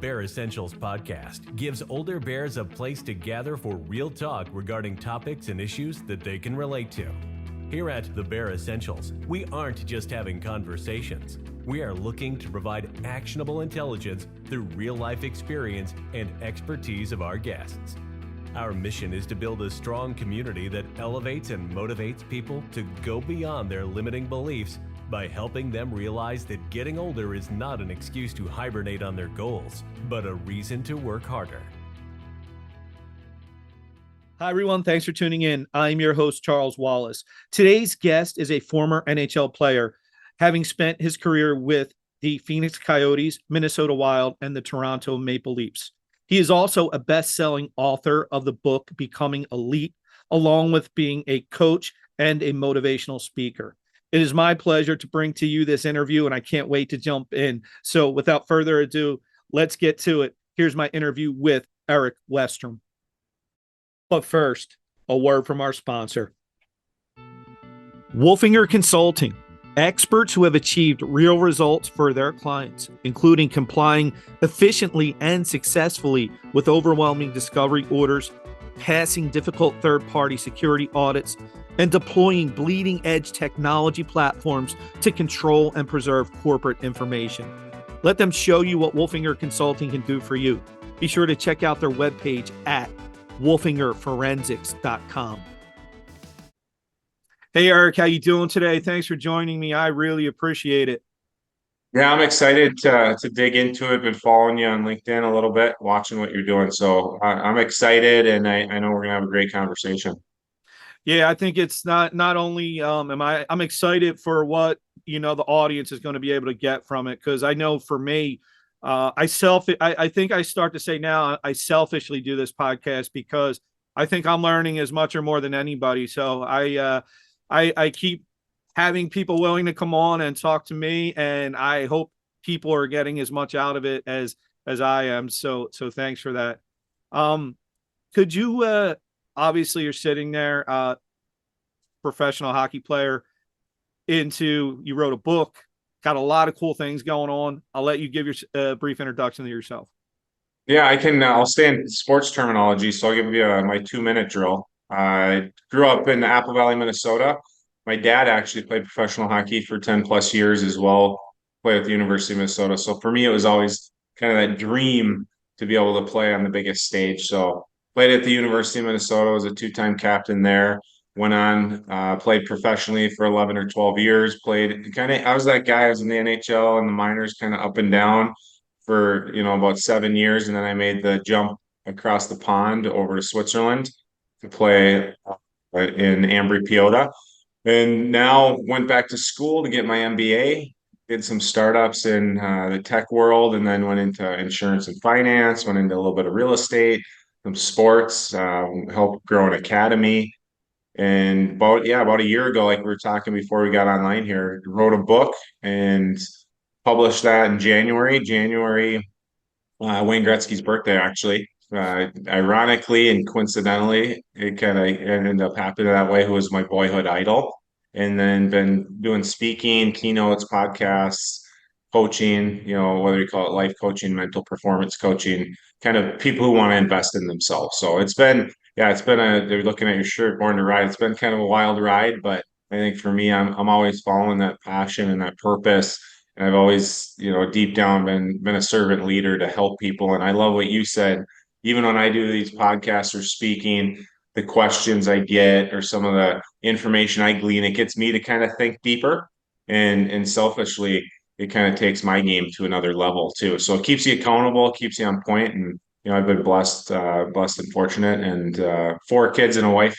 Bear Essentials podcast gives older bears a place to gather for real talk regarding topics and issues that they can relate to. Here at the Bear Essentials, we aren't just having conversations. We are looking to provide actionable intelligence through real-life experience and expertise of our guests. Our mission is to build a strong community that elevates and motivates people to go beyond their limiting beliefs by helping them realize that getting older is not an excuse to hibernate on their goals, but a reason to work harder. Hi, everyone. Thanks for tuning in. I'm your host, Charles Wallace. Today's guest is a former NHL player, having spent his career with the Phoenix Coyotes, Minnesota Wild, and the Toronto Maple Leafs. He is also a best-selling author of the book Becoming Elite, along with being a coach and a motivational speaker. It is my pleasure to bring to you this interview, and I can't wait to jump in. So without further ado, let's get to it. Here's my interview with Erik Westrum. But first, a word from our sponsor. Wolfinger Consulting, experts who have achieved real results for their clients, including complying efficiently and successfully with overwhelming discovery orders, passing difficult third-party security audits, and deploying bleeding-edge technology platforms to control and preserve corporate information. Let them show you what Wolfinger Consulting can do for you. Be sure to check out their webpage at wolfingerforensics.com. Hey, Erik, how you doing today? Thanks for joining me. I really appreciate it. Yeah, I'm excited to dig into it. Been following you on LinkedIn a little bit, watching what you're doing. So I'm excited, and I know we're gonna have a great conversation. Yeah, I think it's not only I'm excited for what the audience is going to be able to get from it, because I know for me, I think I start to say now I selfishly do this podcast because I think I'm learning as much or more than anybody. So I keep having people willing to come on and talk to me, and I hope people are getting as much out of it as I am. So thanks for that. Could you obviously you're sitting there, professional hockey player, you wrote a book, got a lot of cool things going on. I'll let you give your brief introduction to yourself. Yeah, I'll stay in sports terminology, so I'll give you my 2-minute drill. I grew up in Apple Valley, Minnesota. My dad actually played professional hockey for 10 plus years as well, played at the University of Minnesota. So for me, it was always kind of that dream to be able to play on the biggest stage. So played at the University of Minnesota, was a 2-time captain there, went on, played professionally for 11 or 12 years, I was that guy. I was in the NHL and the minors kind of up and down for, about 7 years. And then I made the jump across the pond over to Switzerland to play in Ambri-Piotta. And now went back to school to get my MBA, did some startups in the tech world, and then went into insurance and finance, went into a little bit of real estate, some sports, helped grow an academy. And about a year ago, like we were talking before we got online here, wrote a book and published that in January. Wayne Gretzky's birthday, actually. Ironically and coincidentally, it kind of ended up happening that way, who was my boyhood idol. And then been doing speaking, keynotes, podcasts, coaching, whether you call it life coaching, mental performance coaching, kind of people who want to invest in themselves. So they're looking at your shirt, Born to Ride. It's been kind of a wild ride, but I think for me, I'm always following that passion and that purpose. And I've always, deep down been a servant leader to help people. And I love what you said. Even when I do these podcasts or speaking, the questions I get or some of the information I glean, it gets me to kind of think deeper. And selfishly, it kind of takes my game to another level too. So it keeps you accountable, keeps you on point. And I've been blessed and fortunate, and 4 kids and a wife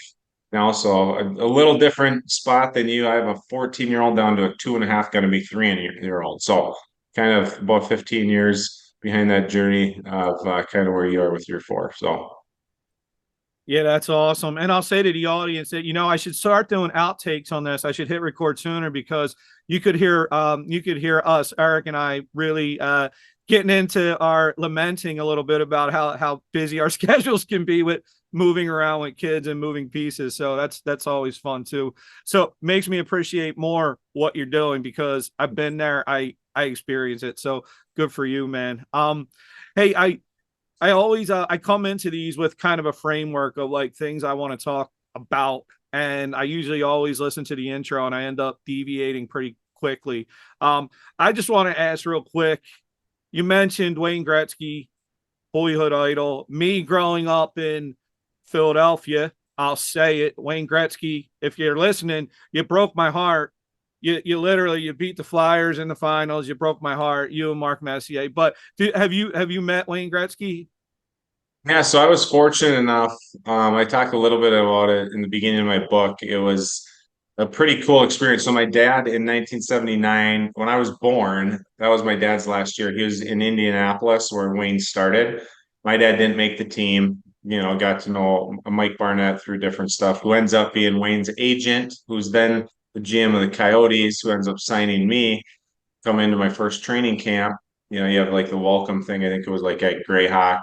now, so a little different spot than you. I have a 14-year-old down to a 2.5, going to be 3-year-old. So kind of about 15 years behind that journey of kind of where you are with your 4. So. Yeah, that's awesome. And I'll say to the audience that, I should start doing outtakes on this. I should hit record sooner, because you could hear us, Erik and I, really getting into our lamenting a little bit about how busy our schedules can be with moving around with kids and moving pieces. So that's always fun too. So makes me appreciate more what you're doing, because I've been there. I I experience it. So good for you, man. Hey, I always I come into these with kind of a framework of like things I want to talk about, and I usually always listen to the intro and I end up deviating pretty quickly. I just want to ask real quick. You mentioned Wayne Gretzky, boyhood idol. Me growing up in Philadelphia, I'll say it. Wayne Gretzky, if you're listening, you broke my heart. You literally you beat the Flyers in the finals. You broke my heart. You and Mark Messier. But have you met Wayne Gretzky? Yeah, so I was fortunate enough. I talked a little bit about it in the beginning of my book. It was a pretty cool experience. So my dad in 1979, when I was born, that was my dad's last year. He was in Indianapolis where Wayne started. My dad didn't make the team. Got to know Mike Barnett through different stuff, who ends up being Wayne's agent, who's then the GM of the Coyotes, who ends up signing me, come into my first training camp. You have like the welcome thing. I think it was like at Greyhawk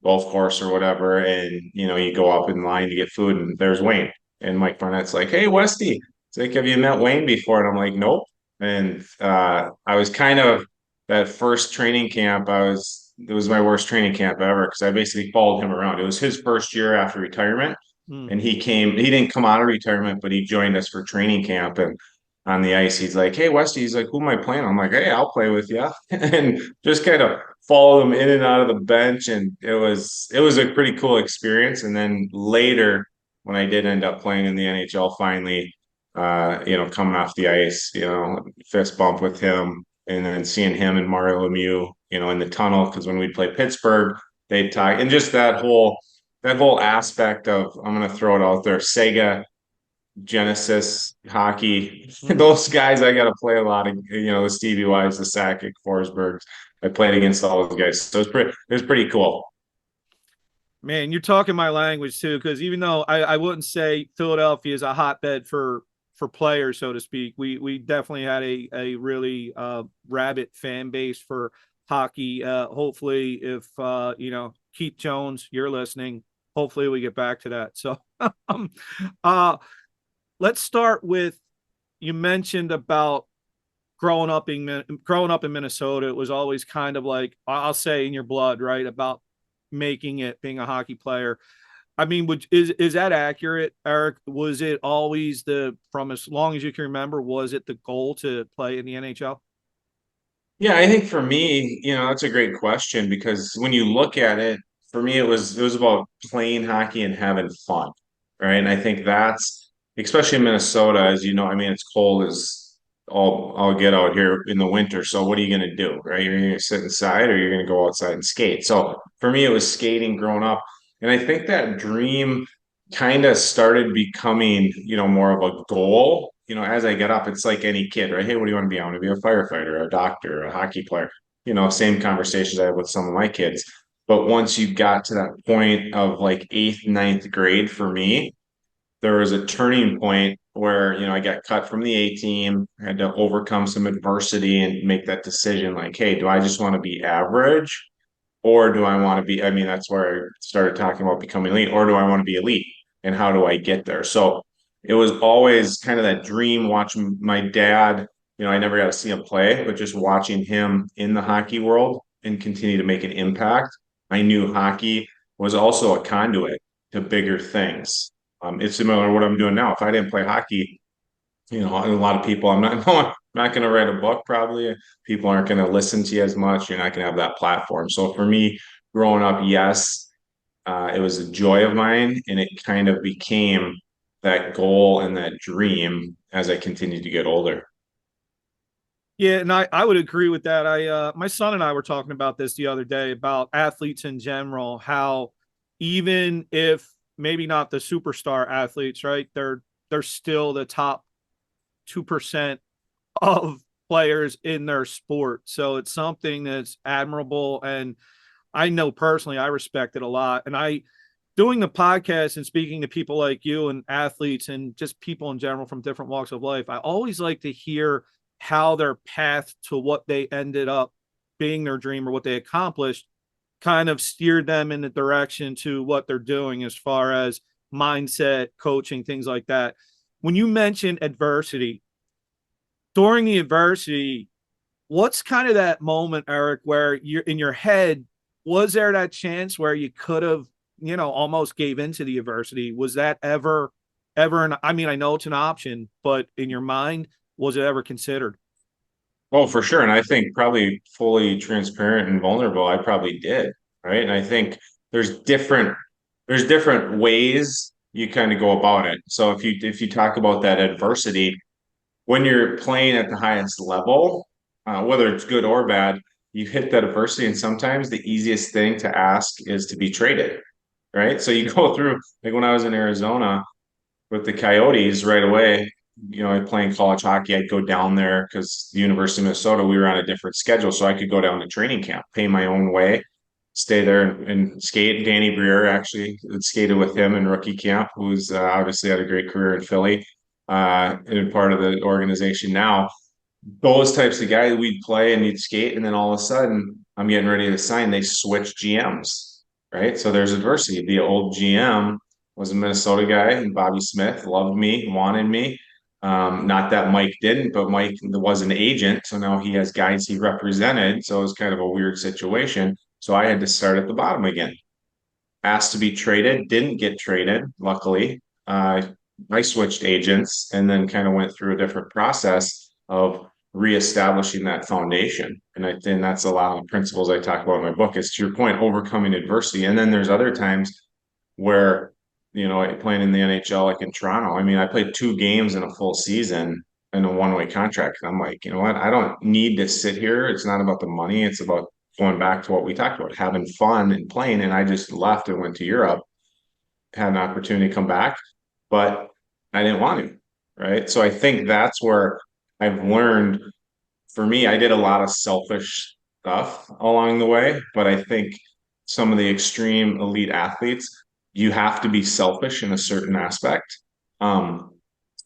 golf course or whatever, and you go up in line to get food, and there's Wayne. And Mike Barnett's like, "Hey, Westy," it's like, "Have you met Wayne before?" And I'm like, "Nope." And I was kind of that first training camp. It was my worst training camp ever because I basically followed him around. It was his first year after retirement, Hmm. and he came. He didn't come out of retirement, but he joined us for training camp. And on the ice, he's like, "Hey, Westy," he's like, "Who am I playing?" I'm like, "Hey, I'll play with you," and just kind of follow him in and out of the bench, and it was a pretty cool experience. And then later, when I did end up playing in the NHL, finally, coming off the ice, fist bump with him, and then seeing him and Mario Lemieux, in the tunnel because when we'd play Pittsburgh, they'd talk, and just that whole aspect of, I'm going to throw it out there, Sega, Genesis, hockey, Hmm. those guys I got to play a lot of, the Stevie Y's, the Sakic, Forsbergs. I played against all those guys. So it was pretty cool. Man, you're talking my language too, because even though I wouldn't say Philadelphia is a hotbed for players, so to speak, we definitely had a really rabid fan base for hockey. Hopefully, if Keith Jones, you're listening, hopefully we get back to that. So, um, uh, let's start with you mentioned about growing up in Minnesota. It was always kind of like I'll say in your blood, right? About making it, being a hockey player. I mean, is that accurate, Erik? Was it always from as long as you can remember, was it the goal to play in the NHL? Yeah, I think for me, that's a great question because when you look at it, for me, it was about playing hockey and having fun, right? And I think that's especially in Minnesota, as you know, I mean, it's cold as all get out here in the winter. So what are you going to do, right? You're going to sit inside or you're going to go outside and skate. So for me, it was skating growing up, and I think that dream kind of started becoming, more of a goal. As I get up, it's like any kid, right? Hey, what do you want to be? I want to be a firefighter, a doctor, a hockey player. Same conversations I have with some of my kids. But once you got to that point of like eighth, ninth grade for me, there was a turning point where, I got cut from the A team, had to overcome some adversity and make that decision like, hey, do I just want to be average? Or do I want to be, I mean, that's where I started talking about becoming elite, or do I want to be elite? And how do I get there? So it was always kind of that dream watching my dad. I never got to see him play, but just watching him in the hockey world and continue to make an impact. I knew hockey was also a conduit to bigger things. It's similar to what I'm doing now. If I didn't play hockey, a lot of people, I'm not, no, I'm not going to write a book probably. People aren't going to listen to you as much. You're not going to have that platform. So for me, growing up, yes, it was a joy of mine, and it kind of became that goal and that dream as I continued to get older. Yeah, and I would agree with that. My son and I were talking about this the other day about athletes in general, how even if maybe not the superstar athletes, right? They're still the top 2% of players in their sport. So it's something that's admirable. And I know personally, I respect it a lot. And doing the podcast and speaking to people like you and athletes and just people in general from different walks of life, I always like to hear how their path to what they ended up being their dream or what they accomplished kind of steered them in the direction to what they're doing as far as mindset, coaching, things like that. When you mentioned adversity, during the adversity, what's kind of that moment, Eric, where you're in your head, was there that chance where you could have, almost gave into the adversity? Was that ever I mean, I know it's an option, but in your mind, was it ever considered? Well, for sure. And I think probably fully transparent and vulnerable, I probably did. Right. And I think there's different there's different ways you kind of go about it. So if you talk about that adversity, when you're playing at the highest level, whether it's good or bad, you hit that adversity, and sometimes the easiest thing to ask is to be traded, right? So you go through, like when I was in Arizona with the Coyotes right away, playing college hockey, I'd go down there because the University of Minnesota, we were on a different schedule, so I could go down to training camp, pay my own way, stay there and skate. Danny Briere actually skated with him in rookie camp, who's obviously had a great career in Philly, and part of the organization now. Those types of guys, we'd play and you'd skate, and then all of a sudden, I'm getting ready to sign. They switch GMs, right? So there's adversity. The old GM was a Minnesota guy, and Bobby Smith loved me, wanted me. Not that Mike didn't, but Mike was an agent, so now he has guys he represented. So it was kind of a weird situation. So I had to start at the bottom again. Asked to be traded, didn't get traded, luckily. I switched agents and then kind of went through a different process of reestablishing that foundation. And I think that's a lot of the principles I talk about in my book is, to your point, overcoming adversity. And then there's other times where, playing in the NHL, like in Toronto, I mean, I played 2 games in a full season in a one-way contract. And I'm like, you know what? I don't need to sit here. It's not about the money. It's about going back to what we talked about, having fun and playing. And I just left and went to Europe, had an opportunity to come back, but I didn't want to. Right. So I think that's where I've learned. For me, I did a lot of selfish stuff along the way, but I think some of the extreme elite athletes, you have to be selfish in a certain aspect. Um,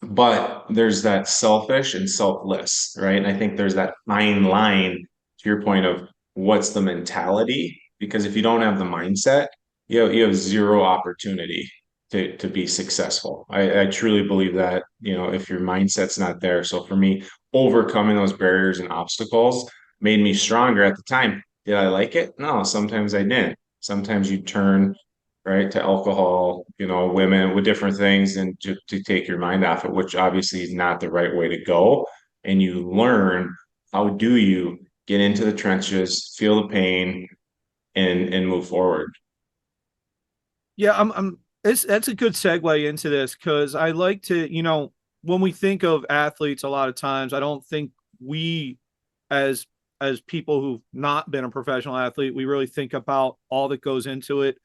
but there's that selfish and selfless, right? And I think there's that fine line, to your point, of what's the mentality? Because if you don't have the mindset, you have zero opportunity to be successful. I truly believe that, if your mindset's not there. So for me, overcoming those barriers and obstacles made me stronger at the time. Did I like it? No, sometimes I didn't. Sometimes you turn right to alcohol, women, with different things, and to take your mind off it, which obviously is not the right way to go. And you learn, how do you get into the trenches, feel the pain, and move forward. Yeah, that's a good segue into this because I like to, when we think of athletes, a lot of times I don't think we, as people who've not been a professional athlete, we really think about all that goes into it.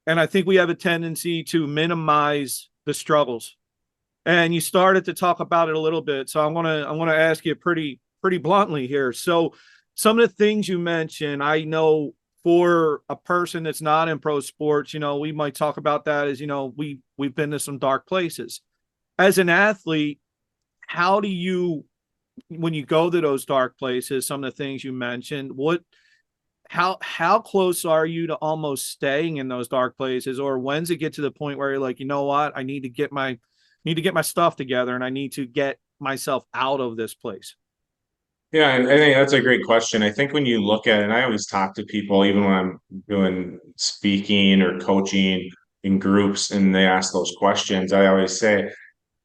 And I think we have a tendency to minimize the struggles. And you started to talk about it a little bit, so I'm gonna ask you pretty bluntly here. So some of the things you mentioned, I know for a person that's not in pro sports, we might talk about that as, we've been to some dark places. As an athlete, how do you, when you go to those dark places, some of the things you mentioned, how close are you to almost staying in those dark places, or when's it get to the point where you're like, you know what, I need to get my stuff together and I need to get myself out of this place? Yeah, and I think that's a great question. I think when you look at it, and I always talk to people, even when I'm doing speaking or coaching in groups, and they ask those questions, I always say,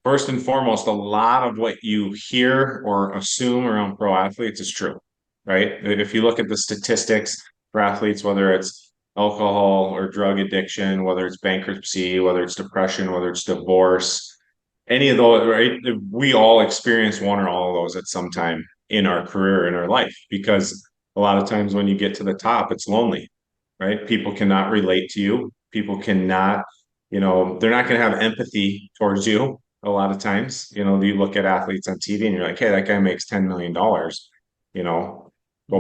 first and foremost, a lot of what you hear or assume around pro athletes is true, right? If you look at the statistics for athletes, whether it's alcohol or drug addiction, whether it's bankruptcy, whether it's depression, whether it's divorce, any of those, right? We all experience one or all of those at some time in our career, in our life, because a lot of times when you get to the top, it's lonely, right? People cannot relate to you. People cannot, they're not going to have empathy towards you a lot of times. You look at athletes on TV and you're like, hey, that guy makes $10 million, go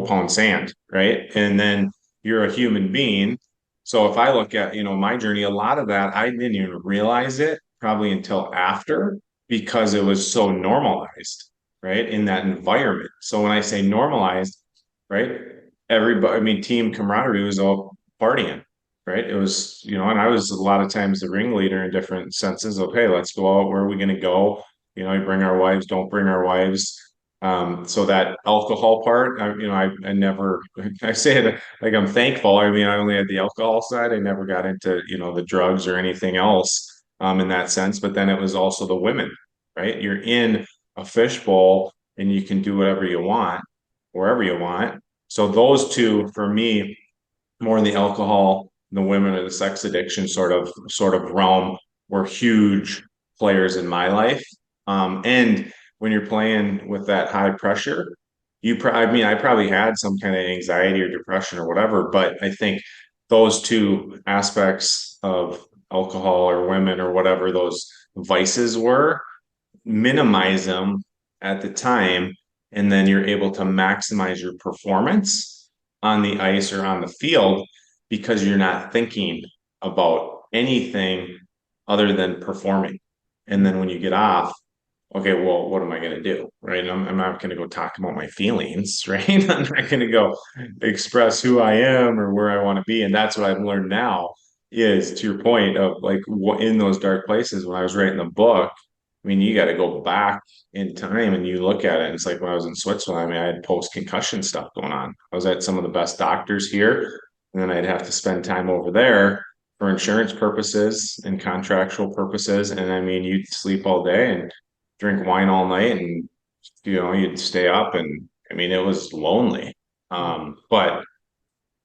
pound sand, right? And then you're a human being. So if I look at, my journey, a lot of that, I didn't even realize it probably until after, because it was so normalized, right, in that environment. So when I say normalized, right, everybody, I mean, team camaraderie was all partying, right? It was, and I was a lot of times the ringleader in different senses of, hey, let's go out. Where are we going to go? You bring our wives, don't bring our wives. So that alcohol part, I never, I say it like I'm thankful. I mean, I only had the alcohol side. I never got into, the drugs or anything else, in that sense. But then it was also the women, right? You're in a fishbowl and you can do whatever you want, wherever you want. So those two, for me, more in the alcohol, the women or the sex addiction sort of realm were huge players in my life. And when you're playing with that high pressure, I mean, I probably had some kind of anxiety or depression or whatever, but I think those two aspects of alcohol or women or whatever those vices were, minimize them at the time, and then you're able to maximize your performance on the ice or on the field because you're not thinking about anything other than performing. And then when you get off, okay, well, what am I going to do? Right. I'm not going to go talk about my feelings, right? I'm not going to go express who I am or where I want to be. And that's what I've learned now is, to your point of like what in those dark places when I was writing the book. I mean, you got to go back in time and you look at it. And it's like when I was in Switzerland, I mean, I had post concussion stuff going on. I was at some of the best doctors here, and then I'd have to spend time over there for insurance purposes and contractual purposes. And I mean, you'd sleep all day and drink wine all night, and you'd stay up, and I mean, it was lonely. But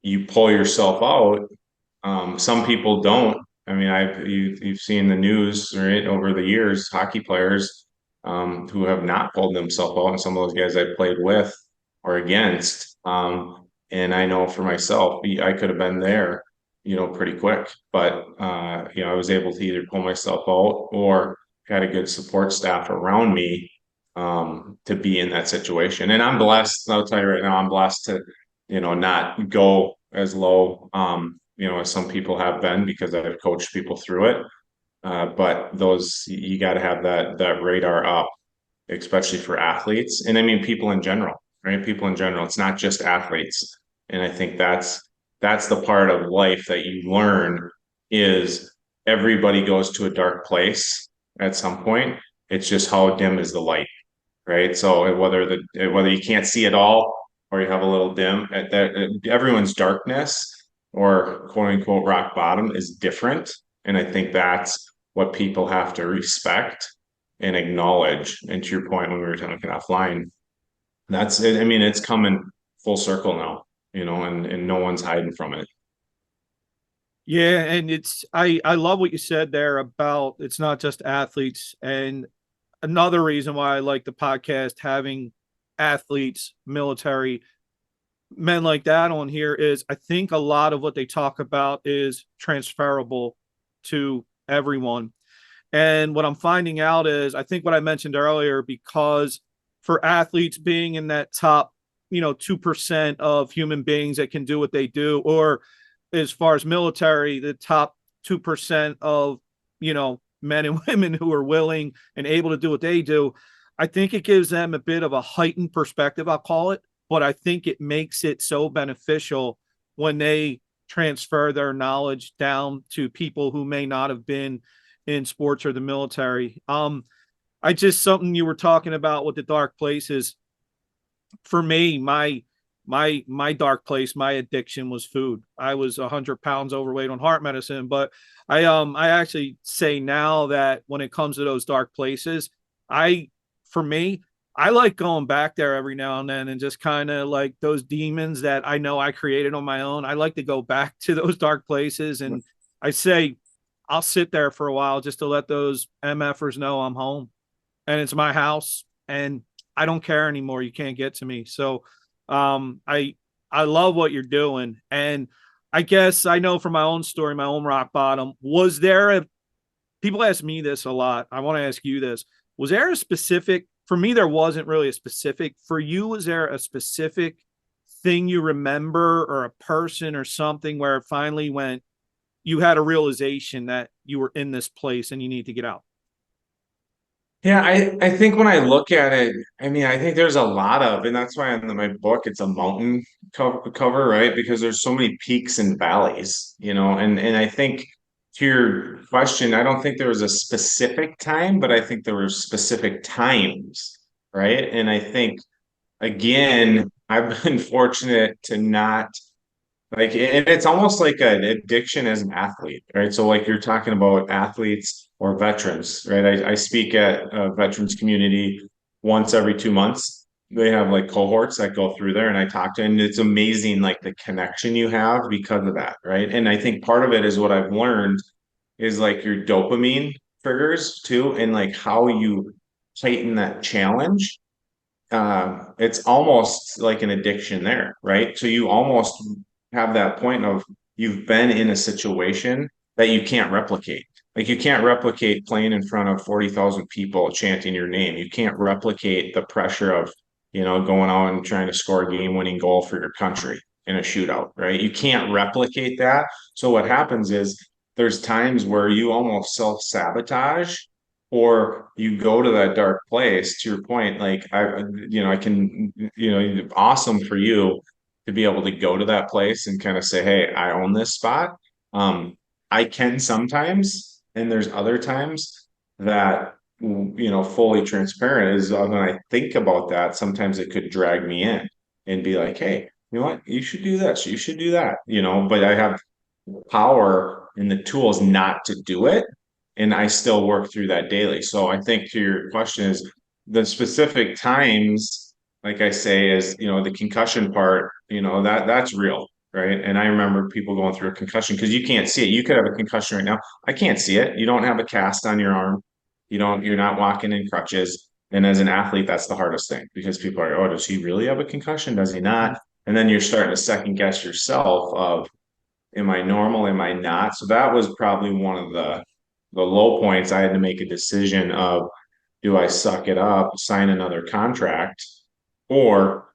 you pull yourself out. Some people don't. I mean, you've seen the news, right, over the years, hockey players who have not pulled themselves out, and some of those guys I played with or against. And I know for myself, I could have been there, pretty quick. But I was able to either pull myself out or had a good support staff around me to be in that situation. And I'm blessed. I'll tell you right now, I'm blessed to, not go as low. As some people have been because I've coached people through it. But those you got to have that radar up, especially for athletes, and I mean people in general, right? People in general. It's not just athletes, and I think that's the part of life that you learn is everybody goes to a dark place at some point. It's just how dim is the light, right? So whether you can't see it all or you have a little dim, at that everyone's darkness or quote unquote rock bottom is different. And I think that's what people have to respect and acknowledge. And to your point, when we were talking offline, that's it. I mean, it's coming full circle now, and no one's hiding from it. Yeah, and I love what you said there about it's not just athletes. And another reason why I like the podcast having athletes, military men like that on here is I think a lot of what they talk about is transferable to everyone. And what I'm finding out is I think what I mentioned earlier, because for athletes being in that top, 2% of human beings that can do what they do, or as far as military, the top 2% of, men and women who are willing and able to do what they do, I think it gives them a bit of a heightened perspective, I'll call it. But I think it makes it so beneficial when they transfer their knowledge down to people who may not have been in sports or the military. I just something you were talking about with the dark places. For me, my dark place, my addiction was food. I was 100 pounds overweight on heart medicine, but I actually say now that when it comes to those dark places, for me, I like going back there every now and then and just kind of like those demons that I know I created on my own. I like to go back to those dark places, and I say I'll sit there for a while just to let those MFers know I'm home and it's my house and I don't care anymore. You can't get to me. So I love what you're doing. And I guess I know from my own story, my own rock bottom, people ask me this a lot. I want to ask you this. Was there a specific, for me, there wasn't really a specific, for you, was there a specific thing you remember or a person or something where it finally went, you had a realization that you were in this place and you need to get out? Yeah, I think when I look at it, I mean, I think there's a lot of, and that's why in my book it's a mountain cover, right? Because there's so many peaks and valleys, and I think to your question, I don't think there was a specific time, but I think there were specific times right? And I think, again, I've been fortunate to not like, and it's almost like an addiction as an athlete, right? So, like you're talking about athletes or veterans, right? I speak at a veterans community once every 2 months. They have like cohorts that go through there, and I talk to, and it's amazing, like the connection you have because of that, right? And I think part of it is what I've learned is like your dopamine triggers too, and like how you heighten that challenge. It's almost like an addiction there, right? So you almost have that point of you've been in a situation that you can't replicate. Like you can't replicate playing in front of 40,000 people chanting your name. You can't replicate the pressure of, going out and trying to score a game-winning goal for your country in a shootout, right? You can't replicate that. So what happens is there's times where you almost self-sabotage or you go to that dark place to your point like I can awesome for you to be able to go to that place and kind of say, hey, I own this spot. I can sometimes, and there's other times that fully transparent is when I think about that, sometimes it could drag me in and be like, hey, you know what, you should do this, you should do that, but I have power and the tools not to do it. And I still work through that daily. So I think to your question is the specific times, like I say, is, the concussion part, that's real. Right. And I remember people going through a concussion because you can't see it. You could have a concussion right now. I can't see it. You don't have a cast on your arm. You're not walking in crutches. And as an athlete, that's the hardest thing because people are, oh, does he really have a concussion? Does he not? And then you're starting to second guess yourself of, am I normal? Am I not? So that was probably one of the low points. I had to make a decision of, do I suck it up, sign another contract, or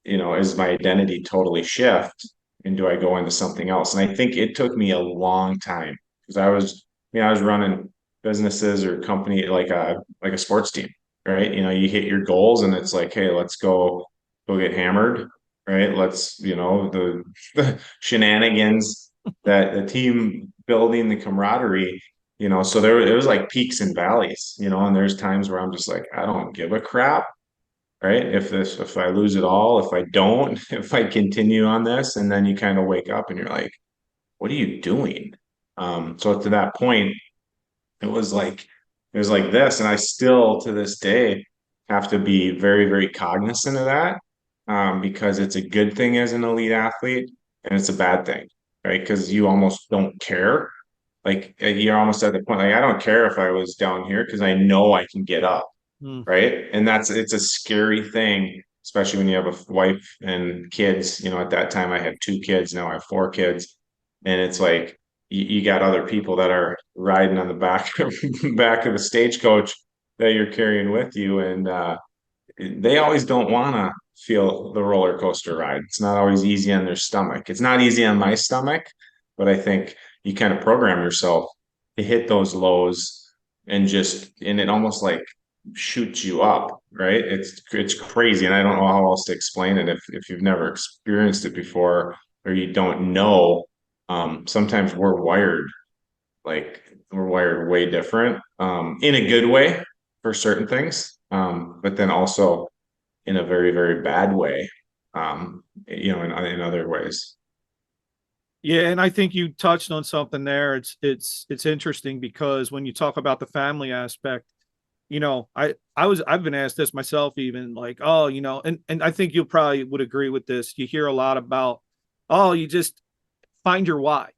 is my identity totally shift and do I go into something else? And I think it took me a long time because I was running businesses or company like a sports team, right? You hit your goals and it's like, hey, let's go get hammered, right? Let's, the shenanigans that the team building the camaraderie, so it was like peaks and valleys, and there's times where I'm just like, I don't give a crap, right? If I lose it all, if I don't, if I continue on this, and then you kind of wake up and you're like, what are you doing? So to that point, it was like this, and I still to this day have to be very, very cognizant of that, because it's a good thing as an elite athlete, and it's a bad thing, right? Because you almost don't care. Like you're almost at the point, like I don't care if I was down here because I know I can get up, Mm. right? And it's a scary thing, especially when you have a wife and kids. At that time I had 2 kids, now I have 4 kids, and it's like you got other people that are riding on the back of the stagecoach that you're carrying with you, and they always don't want to feel the roller coaster ride. It's not always easy on their stomach. It's not easy on my stomach, but I think you kind of program yourself to hit those lows and it almost like shoots you up, right? It's crazy, and I don't know how else to explain it if you've never experienced it before or you don't know. Sometimes we're wired way different, in a good way for certain things, but then also in a very, very bad way, in other ways. Yeah, and I think you touched on something there. It's interesting because when you talk about the family aspect, I've been asked this myself even like, oh, and I think you probably would agree with this. You hear a lot about, oh, you just find your why.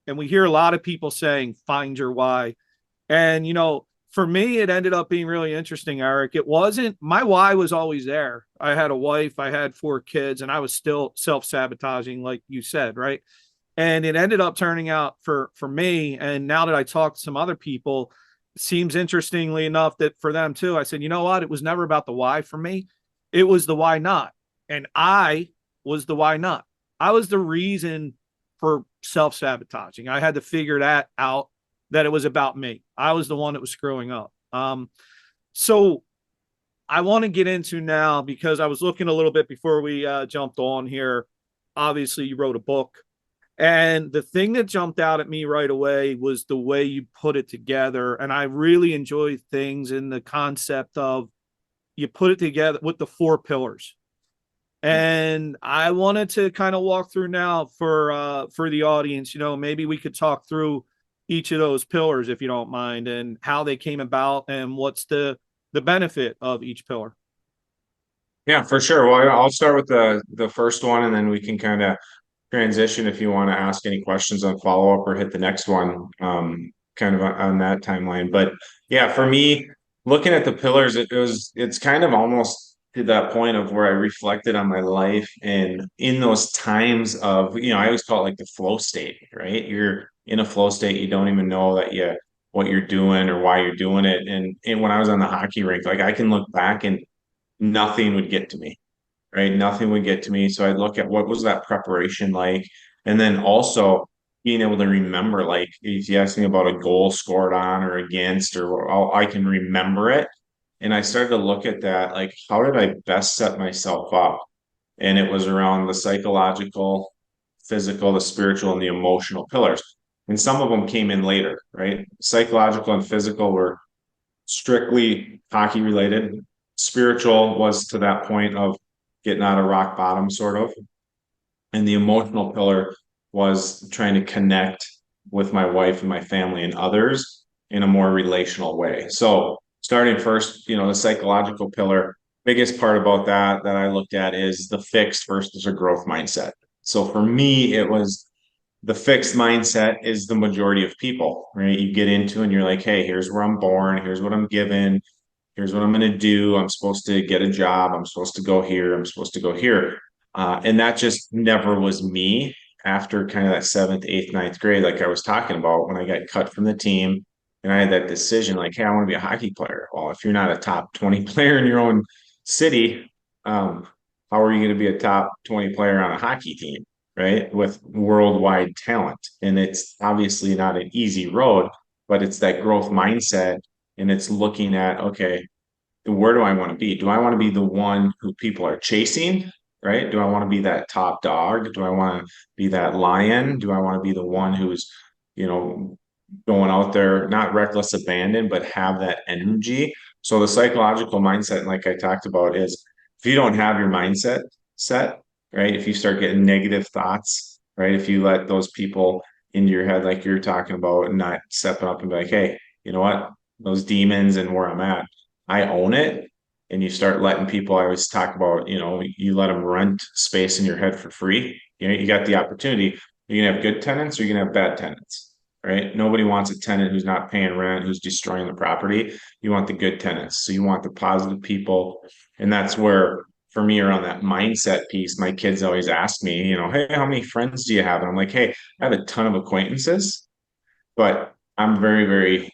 And we hear a lot of people saying find your why. And for me it ended up being really interesting, Eric. It wasn't my why was always there. I had a wife, I had 4 kids, and I was still self-sabotaging like you said, right? And it ended up turning out for me, and now that I talked to some other people, it seems interestingly enough that for them too, I said, you know what, it was never about the why for me, it was the why not. And I was the why not. I was the reason for self-sabotaging. I had to figure that out, that it was about me. I was the one that was screwing up. So I want to get into now, because I was looking a little bit before we jumped on here. Obviously you wrote a book, and the thing that jumped out at me right away was the way you put it together. And I really enjoy things in the concept of, you put it together with the 4 pillars. And I wanted to kind of walk through now for the audience, maybe we could talk through each of those pillars if you don't mind, and how they came about and what's the benefit of each pillar. Yeah, for sure. Well, I'll start with the first one, and then we can kind of transition if you want to ask any questions on follow up or hit the next one, kind of on that timeline. But yeah, for me, looking at the pillars, it's kind of almost to that point of where I reflected on my life, and in those times of, I always call it like the flow state, right? You're in a flow state, you don't even know that what you're doing or why you're doing it. And when I was on the hockey rink, like I can look back and nothing would get to me, right? Nothing would get to me. So I'd look at what was that preparation like. And then also being able to remember, like if you ask me about a goal scored on or against, or I can remember it. And I started to look at that, like, how did I best set myself up? And it was around the psychological, physical, the spiritual, and the emotional pillars. And some of them came in later, right? Psychological and physical were strictly hockey related. Spiritual was to that point of getting out of rock bottom, sort of. And the emotional pillar was trying to connect with my wife and my family and others in a more relational way. So, starting first, the psychological pillar, biggest part about that I looked at is the fixed versus a growth mindset. So, for me, it was the fixed mindset is the majority of people, right? You get into and you're like, hey, here's where I'm born, here's what I'm given, here's what I'm going to do. I'm supposed to get a job. I'm supposed to go here. I'm supposed to go here. And that just never was me after kind of that seventh, eighth, ninth grade, like I was talking about when I got cut from the team and I had that decision like, hey, I want to be a hockey player. Well, if you're not a top 20 player in your own city, how are you going to be a top 20 player on a hockey team, right? With worldwide talent. And it's obviously not an easy road, but it's that growth mindset, and it's looking at, okay, where do I want to be? Do I want to be the one who people are chasing, right? Do I want to be that top dog? Do I want to be that lion? Do I want to be the one who's, you know, going out there, not reckless abandon, but have that energy? So the psychological mindset, like I talked about, is if you don't have your mindset set, right? If you start getting negative thoughts, right? If you let those people into your head, like you're talking about, and not stepping up and be like, hey, you know what? Those demons and where I'm at, I own it. And you start letting people, I always talk about, you let them rent space in your head for free. You got the opportunity. You're going to have good tenants or you're going to have bad tenants, right? Nobody wants a tenant who's not paying rent, who's destroying the property. You want the good tenants. So you want the positive people. And that's where, for me, around that mindset piece, my kids always ask me, hey, how many friends do you have? And I'm like, hey, I have a ton of acquaintances, but I'm very, very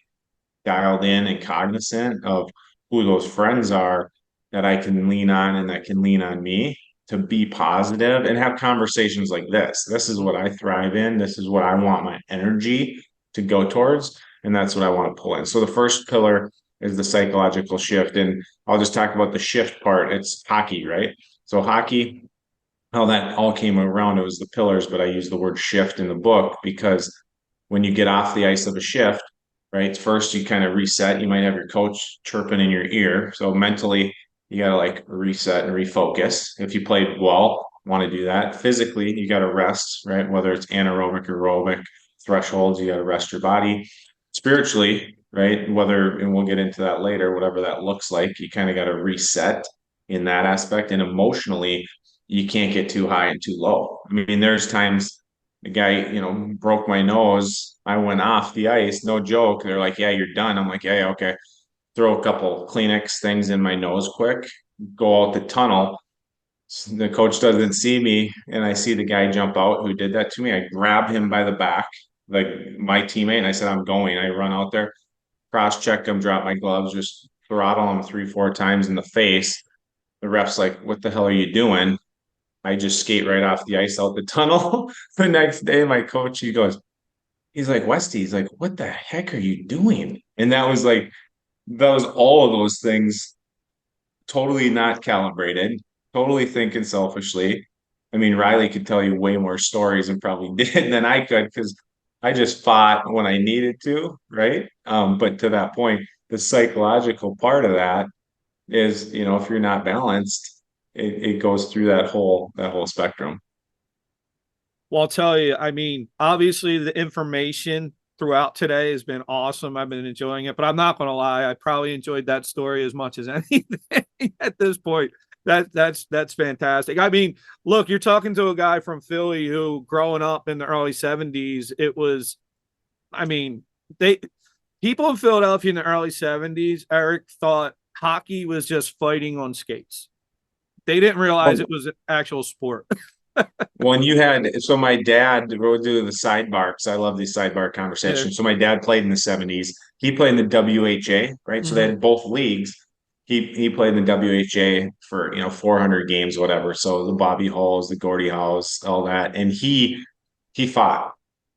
dialed in and cognizant of who those friends are that I can lean on and that can lean on me to be positive and have conversations like this. This is what I thrive in. This is what I want my energy to go towards. And that's what I want to pull in. So the first pillar is the psychological shift. And I'll just talk about the shift part. It's hockey, right? So hockey, how that all came around, it was the pillars, but I use the word shift in the book because when you get off the ice of a shift, right? First, you kind of reset. You might have your coach chirping in your ear. So mentally, you got to like reset and refocus. If you played well, want to do that. Physically, you got to rest, right? Whether it's anaerobic, aerobic thresholds, you got to rest your body. Spiritually, right? Whether, and we'll get into that later, whatever that looks like, you kind of got to reset in that aspect. And emotionally, you can't get too high and too low. I mean, there's times the guy, broke my nose. I went off the ice, no joke. They're like, yeah, you're done. I'm like, yeah, okay. Throw a couple Kleenex things in my nose quick, go out the tunnel. The coach doesn't see me, and I see the guy jump out who did that to me. I grab him by the back, like my teammate, and I said, I'm going. I run out there, cross check him, drop my gloves, just throttle him 3-4 times in the face. The ref's like, what the hell are you doing? I just skate right off the ice out the tunnel. The next day, my coach, he's like, Westy, he's like, what the heck are you doing? And that was all of those things totally not calibrated, totally thinking selfishly. I mean, Riley could tell you way more stories and probably did than I could because I just fought when I needed to, right? But to that point, the psychological part of that is, if you're not balanced, it goes through that whole spectrum. Well, I'll tell you, I mean, obviously the information throughout today has been awesome. I've been enjoying it, but I'm not going to lie. I probably enjoyed that story as much as anything at this point. That's fantastic. I mean, look, you're talking to a guy from Philly who growing up in the early 70s, it was, I mean, they people in Philadelphia in the early 70s, Eric, thought hockey was just fighting on skates. They didn't realize Well, it was an actual sport. when you had, so my dad would do the sidebar because I love these sidebar Yeah. conversations. So my dad played in the 70s. He played in the WHA, right? So they Mm-hmm. had both leagues. He played in the WHA for 400 games, whatever. So the Bobby Halls, the Gordie Howes, all that, and he fought.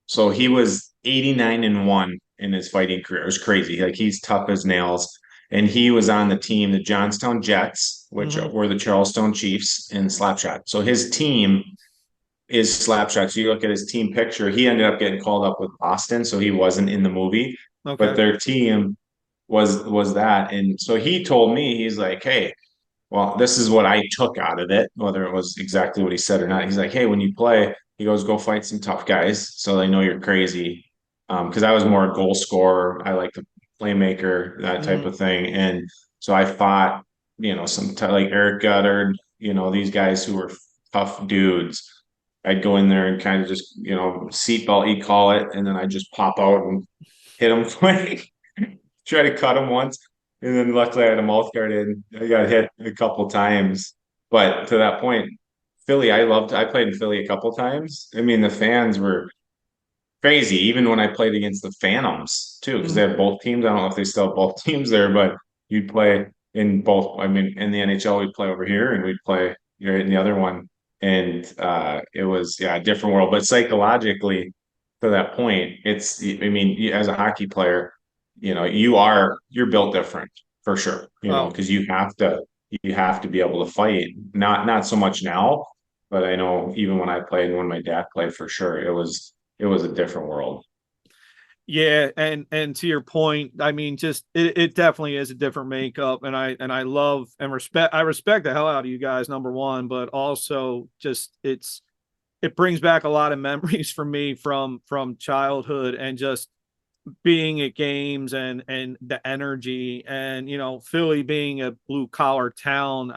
So he was 89-1 in his fighting career. It was crazy. Like he's tough as nails. And he was on the team, the Johnstown Jets, which Mm-hmm. were the Charleston Chiefs in Slapshot. So his team is Slapshot. So you look at his team picture, he ended up getting called up with Boston, so he wasn't in the movie, but Okay. their team was that. And so he told me, he's like, hey, well, this is what I took out of it, whether it was exactly what he said or not. He's like, hey, when you play, he goes, go fight some tough guys so they know you're crazy. Because I was more a goal scorer. I like the playmaker, that type Mm-hmm. of thing. And so I fought, like Eric Goddard, these guys who were tough dudes. I'd go in there and kind of just, seatbelt, you call it, and then I just pop out and hit them quick. Try to cut him once, and then luckily I had a mouth guard in. I got hit a couple times, but to that point, Philly, I played in Philly a couple times. I mean, the fans were crazy, even when I played against the Phantoms too, because they Mm-hmm. have both teams. I don't know if they still have both teams there, but you'd play in both. I mean, in the NHL, we'd play over here, and we'd play in the other one, and it was a different world. But psychologically, to that point, it's. I mean, as a hockey player, you're built different for sure. Oh, Because you have to be able to fight. Not so much now, but I know even when I played and when my dad played, for sure, it was a different world. yeah, and to your point, I mean, just it definitely is a different makeup, and I love and respect the hell out of you guys, number one, but also just it brings back a lot of memories for me from childhood and just being at games and the energy and Philly being a blue collar town.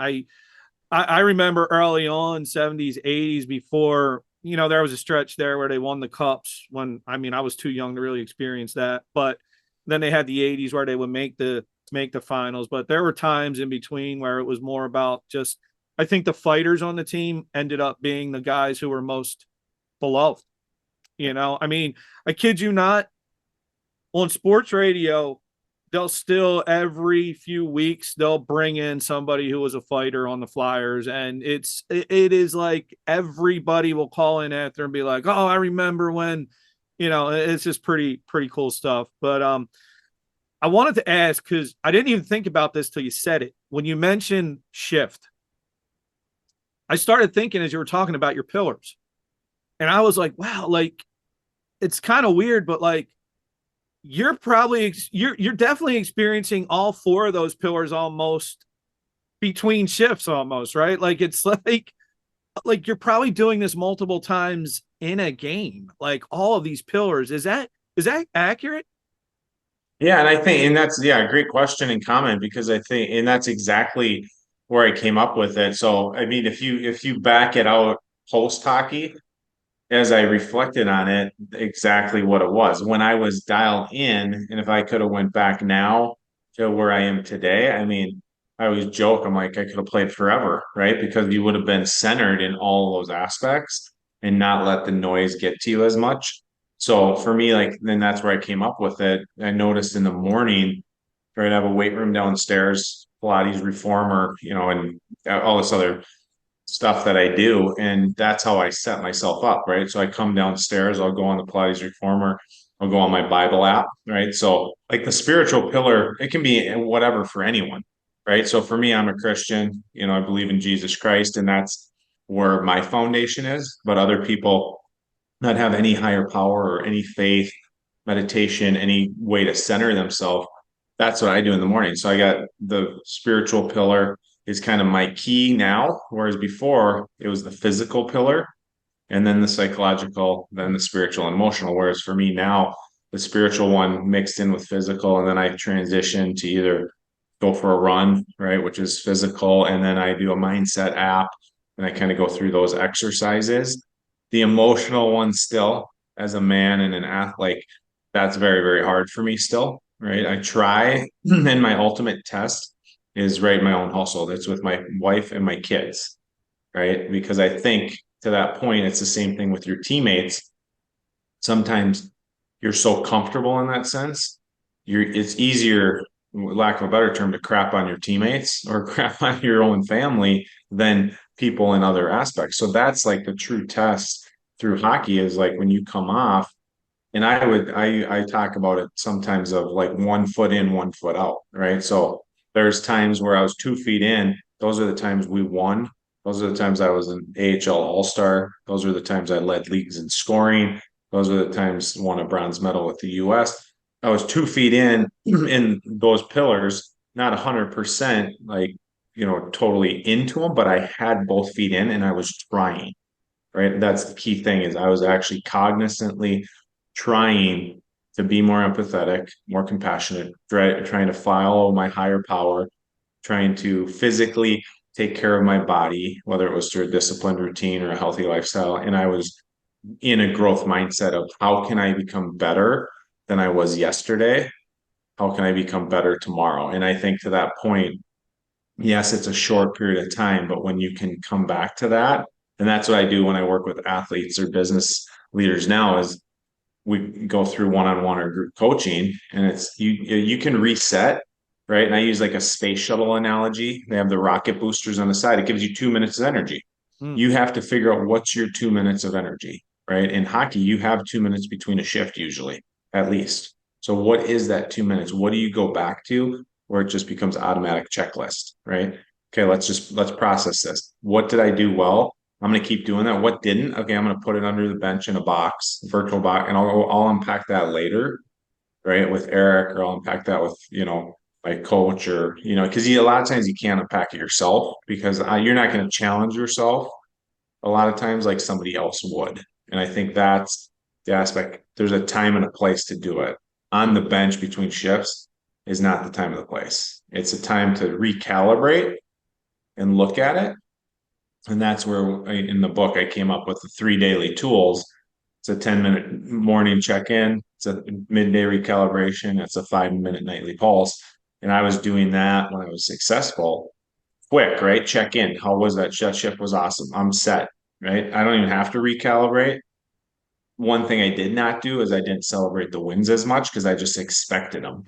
I remember early on 70s, 80s before, there was a stretch there where they won the cups when, I mean, I was too young to really experience that. But then they had the 80s where they would make the finals. But there were times in between where it was more about just, I think the fighters on the team ended up being the guys who were most beloved. I mean, I kid you not, on sports radio, they'll still every few weeks they'll bring in somebody who was a fighter on the Flyers, and it is like everybody will call in after and be like, "Oh, I remember when," it's just pretty cool stuff. But I wanted to ask because I didn't even think about this till you said it when you mentioned shift. I started thinking as you were talking about your pillars, and I was like, "Wow, like it's kind of weird, but like." You're definitely experiencing all four of those pillars almost between shifts almost, right? Like it's like you're probably doing this multiple times in a game, like all of these pillars. Is that accurate? Yeah, and I think, and that's a great question and comment, because I think, and that's exactly where I came up with it. So, I mean, if you back it out post hockey, as I reflected on it, exactly what it was when I was dialed in, and if I could have went back now to where I am today, I mean, I always joke, I'm like, I could have played forever, right? Because you would have been centered in all those aspects and not let the noise get to you as much. So for me, like, then that's where I came up with it. I noticed in the morning, right, I have a weight room downstairs, Pilates reformer, and all this other stuff that I do. And that's how I set myself up, right? So I come downstairs, I'll go on the Pilates Reformer, I'll go on my Bible app, right? So, like the spiritual pillar, it can be whatever for anyone, right? So for me, I'm a Christian, I believe in Jesus Christ, and that's where my foundation is. But other people not have any higher power or any faith, meditation, any way to center themselves, that's what I do in the morning. So I got the spiritual pillar is kind of my key now, whereas before it was the physical pillar and then the psychological, then the spiritual and emotional. Whereas for me now, the spiritual one mixed in with physical, and then I transition to either go for a run, right, which is physical, and then I do a mindset app and I kind of go through those exercises. The emotional one still, as a man and an athlete, that's very, very hard for me still, right? I try, and my ultimate test is right my own household. It's with my wife and my kids, right? Because I think to that point, it's the same thing with your teammates. Sometimes you're so comfortable in that sense. It's easier, lack of a better term, to crap on your teammates or crap on your own family than people in other aspects. So that's like the true test through hockey is like when you come off, and I talk about it sometimes of like 1 foot in, 1 foot out, right? So there's times where I was 2 feet in. Those are the times we won. Those are the times I was an AHL All-Star. Those are the times I led leagues in scoring. Those are the times won a bronze medal with the US. I was 2 feet in those pillars, not 100% like, totally into them, but I had both feet in and I was trying, right? That's the key thing is I was actually cognizantly trying to be more empathetic, more compassionate, trying to follow my higher power, trying to physically take care of my body, whether it was through a disciplined routine or a healthy lifestyle. And I was in a growth mindset of how can I become better than I was yesterday? How can I become better tomorrow? And I think to that point, yes, it's a short period of time, but when you can come back to that, and that's what I do when I work with athletes or business leaders now is we go through one-on-one or group coaching and it's you can reset, right? And I use like a space shuttle analogy. They have the rocket boosters on the side. It gives you 2 minutes of energy. Hmm. You have to figure out what's your 2 minutes of energy, right? In hockey, you have 2 minutes between a shift usually, at least. So what is that 2 minutes? What do you go back to where it just becomes automatic checklist, right? Okay, let's process this. What did I do well? I'm going to keep doing that. What didn't? Okay, I'm going to put it under the bench in a box, virtual box, and I'll unpack that later, right? With Eric, or I'll unpack that with, my coach, or, because a lot of times you can't unpack it yourself because you're not going to challenge yourself a lot of times like somebody else would. And I think that's the aspect. There's a time and a place to do it. On the bench between shifts is not the time or the place. It's a time to recalibrate and look at it. And that's where in the book I came up with the 3 daily tools. It's a 10-minute morning check-in, it's a midday recalibration, it's a 5-minute nightly pulse. And I was doing that when I was successful. Quick, right? Check in. How was that? That shift was awesome. I'm set, right? I don't even have to recalibrate. One thing I did not do is I didn't celebrate the wins as much because I just expected them,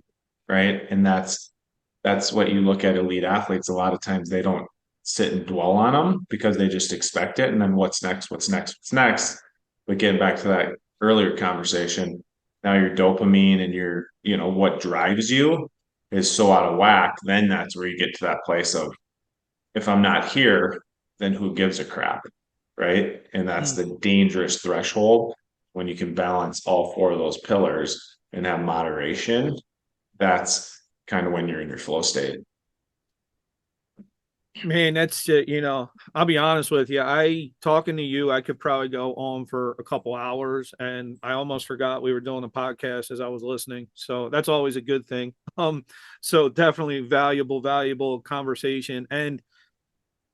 right? And that's what you look at elite athletes. A lot of times they don't sit and dwell on them because they just expect it. And then what's next? What's next? What's next? But getting back to that earlier conversation, now your dopamine and what drives you is so out of whack. Then that's where you get to that place of, if I'm not here, then who gives a crap? Right. And that's the dangerous threshold when you can balance all four of those pillars and have moderation. That's kind of when you're in your flow state. Man, that's I'll be honest with you. Talking to you, I could probably go on for a couple hours, and I almost forgot we were doing a podcast as I was listening. So that's always a good thing. So definitely valuable conversation. And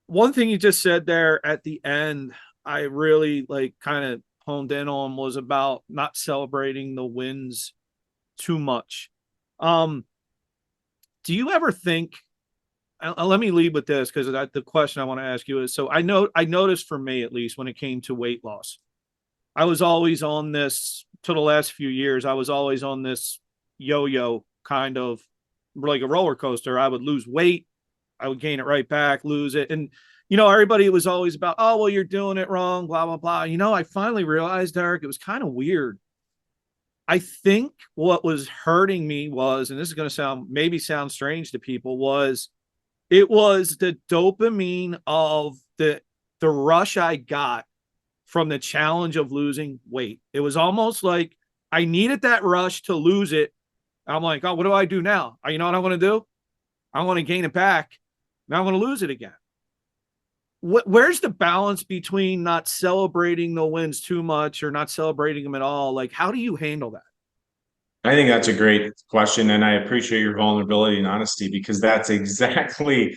one thing you just said there at the end, I really like kind of honed in on was about not celebrating the wins too much. Um, do you ever think? Let me lead with this because the question I want to ask you is: so I noticed for me at least when it came to weight loss, I was always on this to the last few years. I was always on this yo-yo kind of like a roller coaster. I would lose weight, I would gain it right back, lose it, and everybody was always about, oh well, you're doing it wrong, blah blah blah. I finally realized, Eric, it was kind of weird. I think what was hurting me was, and this is going to sound strange to people, was it was the dopamine of the rush I got from the challenge of losing weight. It was almost like I needed that rush to lose it. I'm like, oh, what do I do now? You know what I want to do? I want to gain it back. Now I'm going to lose it again. Where's the balance between not celebrating the wins too much or not celebrating them at all? Like, how do you handle that? I think that's a great question, and I appreciate your vulnerability and honesty because that's exactly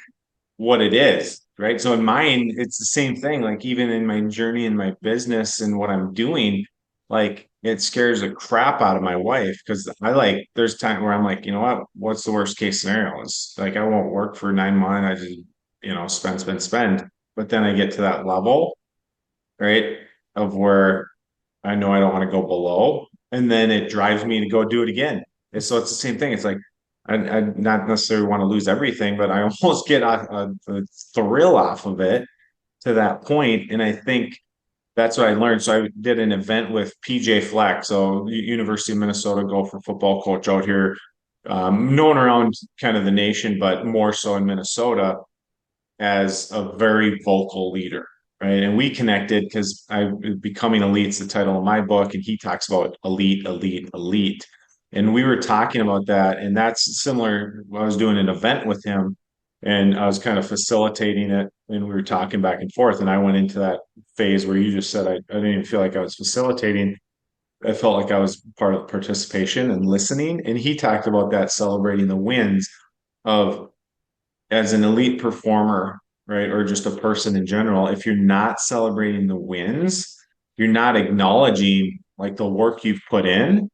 what it is, right? So in mine, it's the same thing. Like even in my journey in my business and what I'm doing, like it scares the crap out of my wife because I like there's time where I'm like, you know what? What's the worst case scenario? Is like I won't work for 9 months. I just, spend. But then I get to that level, right? Of where I know I don't want to go below. And then it drives me to go do it again. And so it's the same thing. It's like I not necessarily want to lose everything, but I almost get a thrill off of it to that point. And I think that's what I learned. So I did an event with PJ Fleck, so University of Minnesota Gopher football coach out here, known around kind of the nation, but more so in Minnesota as a very vocal leader, right? And we connected because I Becoming Elite's the title of my book, and he talks about elite, elite, elite. And we were talking about that, and that's similar. I was doing an event with him, and I was kind of facilitating it, and we were talking back and forth. And I went into that phase where you just said I didn't even feel like I was facilitating. I felt like I was part of participation and listening. And he talked about that celebrating the wins of as an elite performer, right, or just a person in general, if you're not celebrating the wins, you're not acknowledging like the work you've put in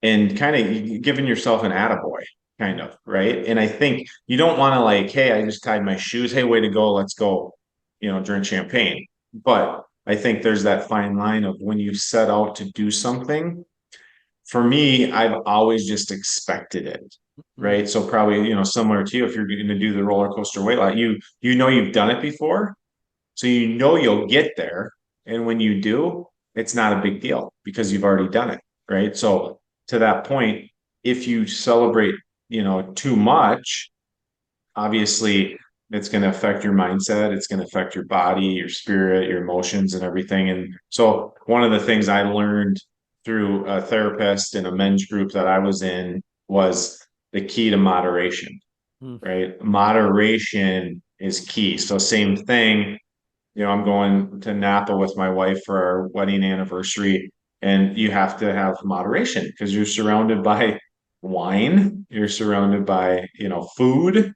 and kind of giving yourself an attaboy, kind of, right? And I think you don't want to like, hey, I just tied my shoes. Hey, way to go. Let's go, drink champagne. But I think there's that fine line of when you set out to do something, for me, I've always just expected it, right? So probably, similar to you, if you're going to do the roller coaster weight loss, you've done it before, so you'll get there, and when you do, it's not a big deal because you've already done it, right? So to that point, if you celebrate, too much, obviously it's going to affect your mindset, it's going to affect your body, your spirit, your emotions, and everything. And so one of the things I learned through a therapist in a men's group that I was in was the key to moderation, Mm. right? Moderation is key. So same thing, I'm going to Napa with my wife for our wedding anniversary, and you have to have moderation because you're surrounded by wine, you're surrounded by, food,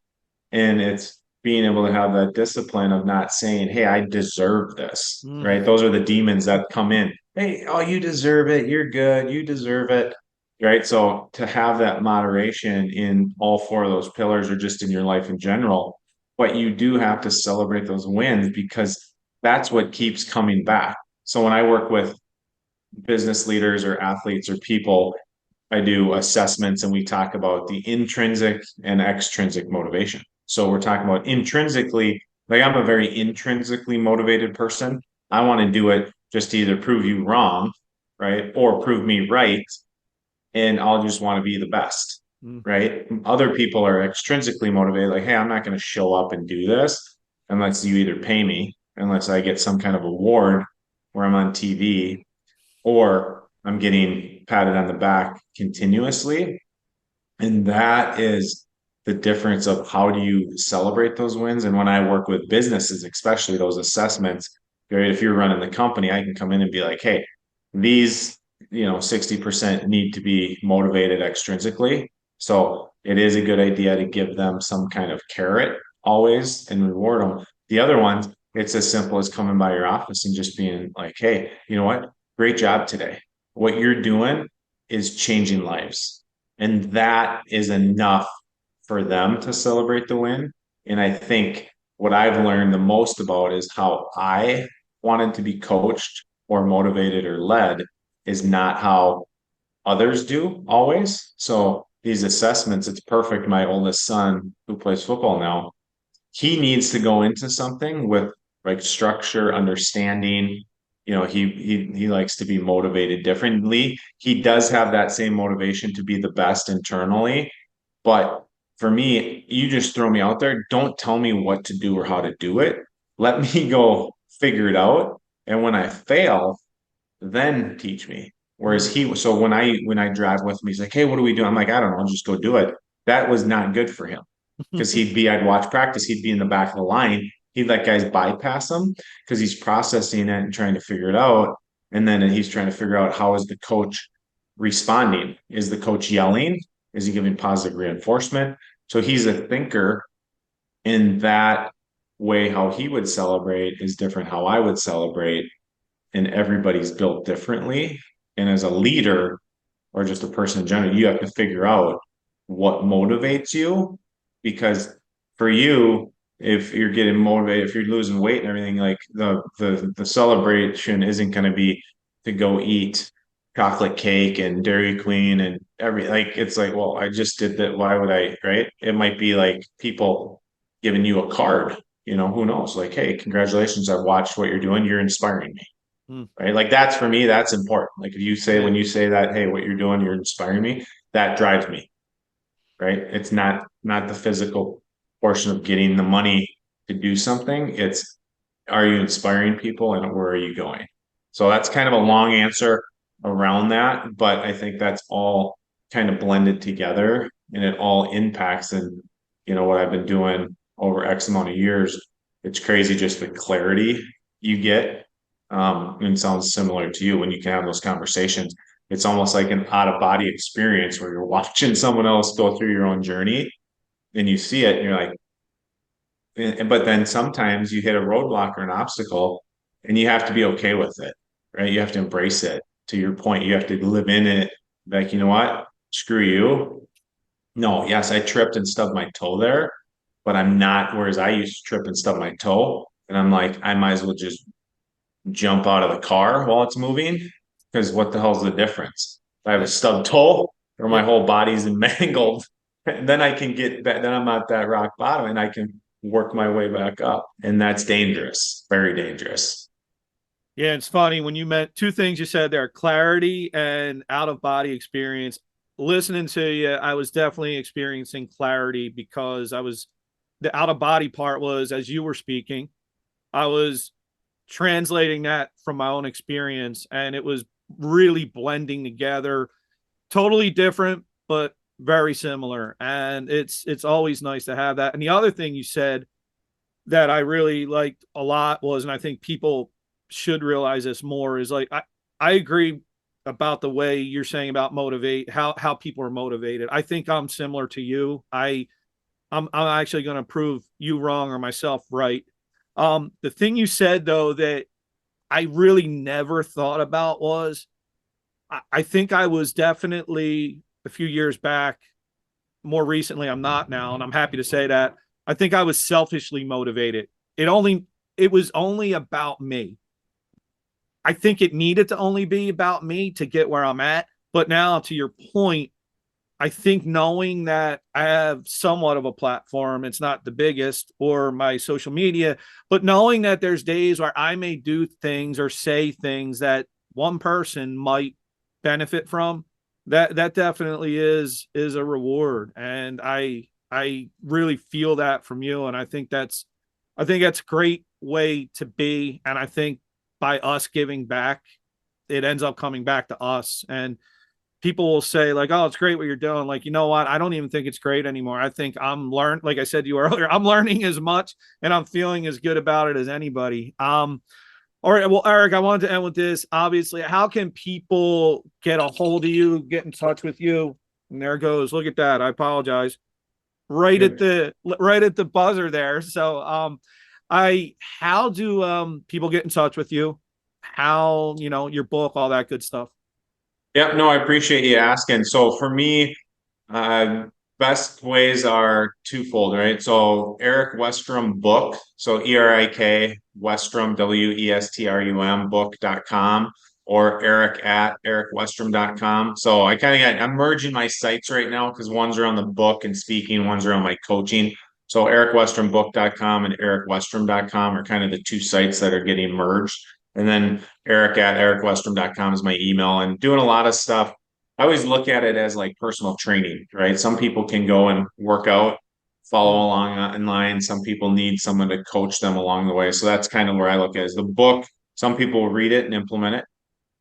and it's being able to have that discipline of not saying, hey, I deserve this, Mm. right? Those are the demons that come in. Hey, oh, you deserve it. You're good. You deserve it. Right. So to have that moderation in all four of those pillars or just in your life in general, but you do have to celebrate those wins because that's what keeps coming back. So when I work with business leaders or athletes or people, I do assessments and we talk about the intrinsic and extrinsic motivation. So we're talking about intrinsically, like I'm a very intrinsically motivated person. I want to do it just to either prove you wrong, right? Or prove me right. And I'll just want to be the best, Mm. right? Other people are extrinsically motivated, like, hey, I'm not going to show up and do this unless you either pay me, unless I get some kind of award where I'm on TV or I'm getting patted on the back continuously. And that is the difference of how do you celebrate those wins. And when I work with businesses, especially those assessments, right, if you're running the company, I can come in and be like, hey, these, 60% need to be motivated extrinsically. So it is a good idea to give them some kind of carrot always and reward them. The other ones, it's as simple as coming by your office and just being like, hey, you know what? Great job today. What you're doing is changing lives. And that is enough for them to celebrate the win. And I think what I've learned the most about is how I wanted to be coached or motivated or led is not how others do always. So these assessments, it's perfect. My oldest son, who plays football now, he needs to go into something with like structure, understanding. He likes to be motivated differently. He does have that same motivation to be the best internally, but for me, you just throw me out there. Don't tell me what to do or how to do it. Let me go figure it out. And when I fail, then teach me. Whereas so when I drive with him, he's like, "Hey, what do we do?" I'm like, "I don't know, I'll just go do it." That was not good for him because I'd watch practice, he'd be in the back of the line. He'd let guys bypass him because he's processing it and trying to figure it out. And then he's trying to figure out, how is the coach responding? Is the coach yelling? Is he giving positive reinforcement? So he's a thinker in that way. How he would celebrate is different how I would celebrate, and everybody's built differently. And as a leader, or just a person in general, you have to figure out what motivates you. Because for you, if you're getting motivated, if you're losing weight and everything, like the celebration isn't going to be to go eat chocolate cake and Dairy Queen and like, it's like, well, I just did that. Why would I? Right? It might be like people giving you a card. Who knows? Like, hey, congratulations! I've watched what you're doing. You're inspiring me. Mm. Right? Like, that's, for me, that's important. Like, if you say, Yeah. when you say that, hey, what you're doing, you're inspiring me, that drives me. Right? It's not the physical portion of getting the money to do something. It's, are you inspiring people and where are you going? So that's kind of a long answer around that, but I think that's all kind of blended together, and it all impacts. And what I've been doing over X amount of years, it's crazy just the clarity you get. And it sounds similar to you when you can have those conversations. It's almost like an out of body experience where you're watching someone else go through your own journey, and you see it and you're like, but then sometimes you hit a roadblock or an obstacle, and you have to be okay with it, right? You have to embrace it. To your point, you have to live in it. Like, you know what? Screw you. No, yes, I tripped and stubbed my toe there, but I'm not. Whereas I used to trip and stub my toe, and I'm like, I might as well just jump out of the car while it's moving, because what the hell's the difference? If I have a Yeah. stubbed toe or my Yeah. whole body's mangled, then I can get back, then I'm at that rock bottom and I can work my way back up. And that's dangerous, very dangerous. Yeah, it's funny when you meant two things you said there, clarity and out of body experience. Listening to you, I was definitely experiencing clarity because the out of body part was, as you were speaking, I was translating that from my own experience, and it was really blending together, totally different, but very similar. And it's always nice to have that. And the other thing you said that I really liked a lot was, and I think people should realize this more, is like I agree about the way you're saying about motivate, how people are motivated. I think I'm similar to you. I'm actually going to prove you wrong or myself right. The thing you said though that I really never thought about was I think I was definitely a few years back. More recently, I'm not now, and I'm happy to say that. I think I was selfishly motivated. It was only about me. I think it needed to only be about me to get where I'm at. But now, to your point, I think knowing that I have somewhat of a platform, it's not the biggest, or my social media, but knowing that there's days where I may do things or say things that one person might benefit from, that definitely is a reward. And I really feel that from you. And I think that's a great way to be. And I think by us giving back, it ends up coming back to us. And people will say like, "Oh, it's great what you're doing." Like, you know what? I don't even think it's great anymore. I think like I said to you earlier, I'm learning as much and I'm feeling as good about it as anybody. All right. Well, Erik, I wanted to end with this. Obviously, how can people get a hold of you, get in touch with you? And there it goes. Look at that. I apologize. Right at the buzzer there. So how do people get in touch with you? How, your book, all that good stuff. Yep, no, I appreciate you asking. So for me, uh, best ways are twofold, right? So Erik Westrum book, so Erik Westrum, Westrum book.com, or Erik at erikwestrum.com. So I'm merging my sites right now because one's around the book and speaking, one's around my coaching. So erikwestrumbook.com and erikwestrum.com are kind of the two sites that are getting merged. And then Erik at erikwestrum.com is my email, and doing a lot of stuff. I always look at it as like personal training, right? Some people can go and work out, follow Mm. along in line. Some people need someone to coach them along the way. So that's kind of where I look at it. Is the book, some people will read it and implement it,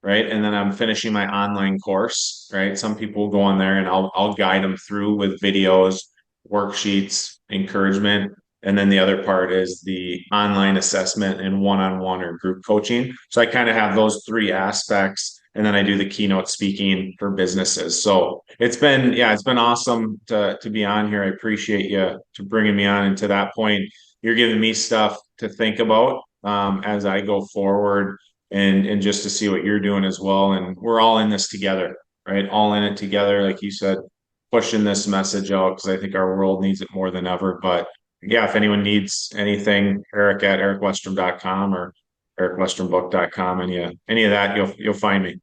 right? And then I'm finishing my online course, right? Some people will go on there and I'll guide them through with videos, worksheets, encouragement. And then the other part is the online assessment and one-on-one or group coaching. So I kind of have those three aspects. And then I do the keynote speaking for businesses. So it's been awesome to be on here. I appreciate you to bringing me on. And to that point, you're giving me stuff to think about as I go forward and just to see what you're doing as well. And we're all in this together, right? All in it together, like you said, pushing this message out because I think our world needs it more than ever. But yeah, if anyone needs anything, Erik at erikwestrum.com or erikwestrumbook.com, any of that, you'll find me.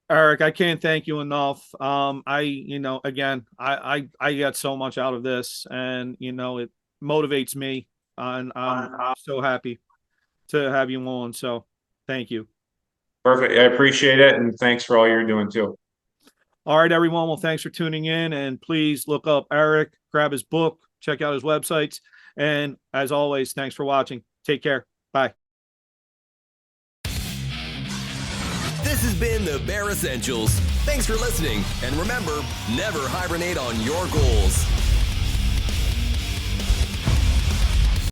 Erik, I can't thank you enough. Again, I get so much out of this, and it motivates me, and I'm so happy to have you on. So, thank you. Perfect. I appreciate it, and thanks for all you're doing too. All right, everyone. Well, thanks for tuning in, and please look up Erik, grab his book, check out his websites, and as always, thanks for watching. Take care. Bye. This has been the Bear Essentials. Thanks for listening. And remember, never hibernate on your goals.